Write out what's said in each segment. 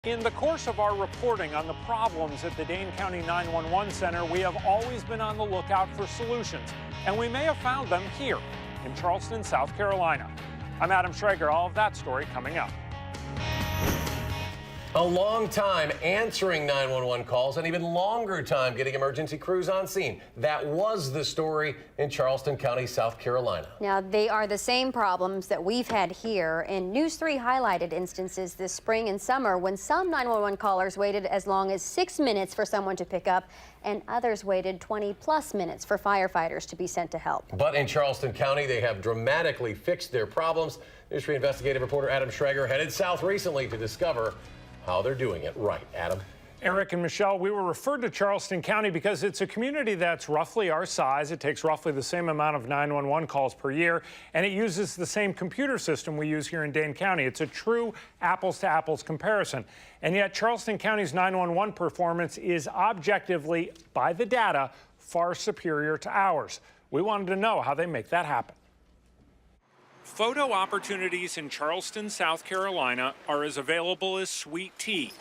In the course of our reporting on the problems at the Dane County 911 Center, we have always been on the lookout for solutions, and we may have found them here in Charleston, South Carolina. I'm Adam Schrager. All of that story coming up. A long time answering 911 calls, an even longer time getting emergency crews on scene. That was the story in Charleston County, South Carolina. Now, they are the same problems that we've had here, and News 3 highlighted instances this spring and summer when some 911 callers waited as long as 6 minutes for someone to pick up, and others waited 20+ minutes for firefighters to be sent to help. But in Charleston County, they have dramatically fixed their problems. News 3 investigative reporter Adam Schrager headed south recently to discover how they're doing it right. Adam? Eric and Michelle, we were referred to Charleston County because it's a community that's roughly our size. It takes roughly the same amount of 911 calls per year, and it uses the same computer system we use here in Dane County. It's a true apples-to-apples comparison. And yet Charleston County's 911 performance is objectively, by the data, far superior to ours. We wanted to know how they make that happen. Photo opportunities in Charleston, South Carolina are as available as sweet tea.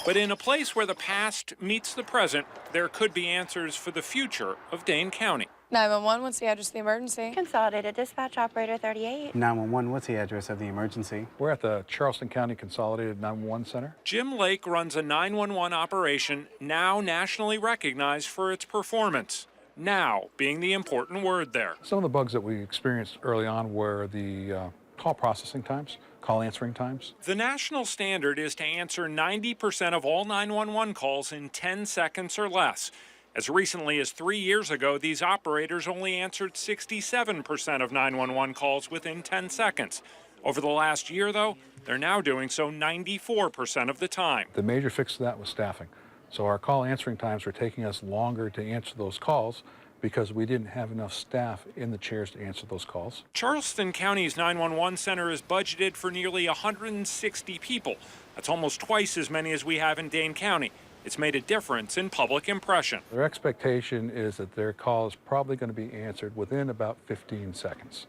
But in a place where the past meets the present, there could be answers for the future of Dane County. 911, what's the address of the emergency? Consolidated Dispatch Operator 38. 911, what's the address of the emergency? We're at the Charleston County Consolidated 911 Center. Jim Lake runs a 911 operation now nationally recognized for its performance. Now being the important word there. Some of the bugs that we experienced early on were the call processing times, call answering times. The national standard is to answer 90% of all 911 calls in 10 seconds or less. As recently as 3 years ago, these operators only answered 67% of 911 calls within 10 seconds. Over the last year, though, they're now doing so 94% of the time. The major fix to that was staffing. So our call answering times were taking us longer to answer those calls because we didn't have enough staff in the chairs to answer those calls. Charleston County's 911 center is budgeted for nearly 160 people. That's almost twice as many as we have in Dane County. It's made a difference in public impression. Their expectation is that their call is probably going to be answered within about 15 seconds.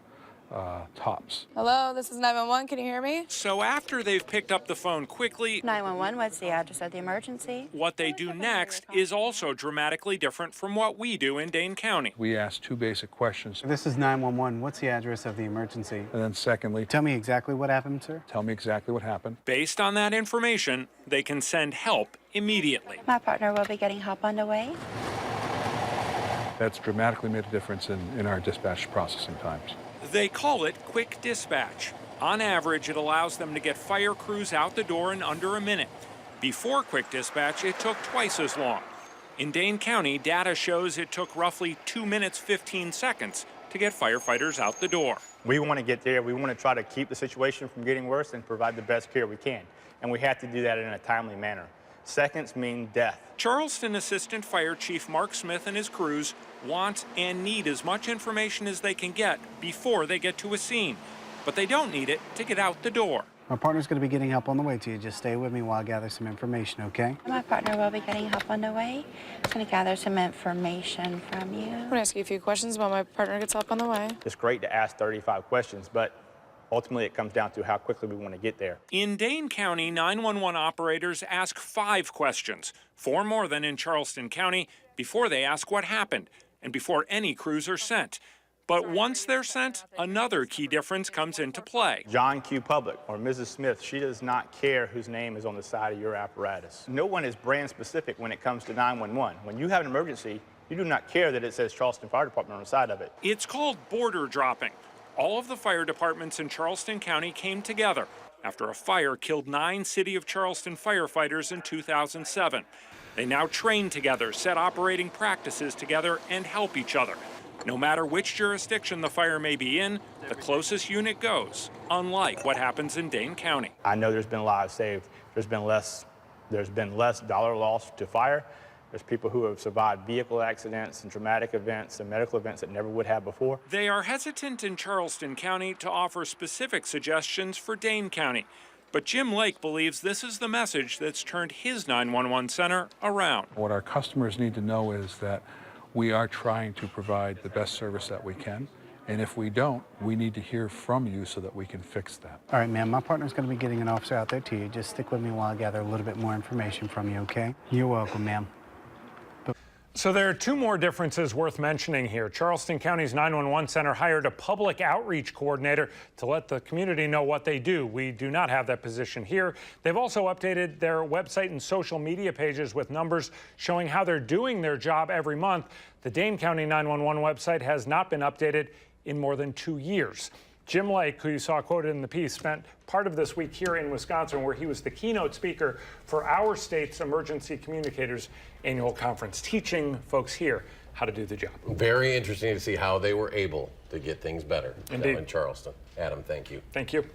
Tops. Hello, this is 911. Can you hear me? So after they've picked up the phone quickly, 911, what's the address of the emergency? what they do next is also dramatically different from what we do in Dane County. We asked two basic questions. This is 911, what's the address of the emergency? And then secondly, Tell me exactly what happened, sir. tell me exactly what happened. Based on that information, they can send help immediately. My partner will be getting help on the way. That's dramatically made a difference in our dispatch processing times. They call it quick dispatch. On average, it allows them to get fire crews out the door in under a minute. Before quick dispatch, it took twice as long. In Dane County, data shows it took roughly 2 minutes, 15 seconds to get firefighters out the door. We want to get there. We want to try to keep the situation from getting worse and provide the best care we can. And we have to do that in a timely manner. Seconds mean death. Charleston Assistant Fire Chief Mark Smith and his crews want and need as much information as they can get before they get to a scene. But they don't need it to get out the door. My partner's going to be getting help on the way to you. Just stay with me while I gather some information, okay? My partner will be getting help on the way. I'm going to gather some information from you. I'm going to ask you a few questions while my partner gets help on the way. It's great to ask 35 questions, but ultimately it comes down to how quickly we want to get there. In Dane County, 911 operators ask 5 questions, 4 more than in Charleston County, before they ask what happened and before any crews are sent. But once they're sent, another key difference comes into play. John Q. Public or Mrs. Smith, she does not care whose name is on the side of your apparatus. No one is brand specific when it comes to 911. When you have an emergency, you do not care that it says Charleston Fire Department on the side of it. It's called border dropping. All of the fire departments in Charleston County came together after a fire killed 9 City of Charleston firefighters in 2007. They now train together, set operating practices together, and help each other. No matter which jurisdiction the fire may be in, the closest unit goes, unlike what happens in Dane County. I know there's been lives saved. There's been less dollar loss to fire. There's people who have survived vehicle accidents and traumatic events and medical events that never would have before. They are hesitant in Charleston County to offer specific suggestions for Dane County. But Jim Lake believes this is the message that's turned his 911 center around. What our customers need to know is that we are trying to provide the best service that we can, And if we don't, we need to hear from you so that we can fix that. All right, ma'am, my partner's going to be getting an officer out there to you. Just stick with me while I gather a little bit more information from you, okay? You're welcome, ma'am. So there are two more differences worth mentioning here. Charleston County's 911 center hired a public outreach coordinator to let the community know what they do. We do not have that position here. They've also updated their website and social media pages with numbers showing how they're doing their job every month. The Dane County 911 website has not been updated in more than 2 years. Jim Lake, who you saw quoted in the piece, spent part of this week here in Wisconsin, where he was the keynote speaker for our state's Emergency Communicators Annual Conference, teaching folks here how to do the job. Very interesting to see how they were able to get things better down Indeed. in Charleston. Adam, thank you. Thank you.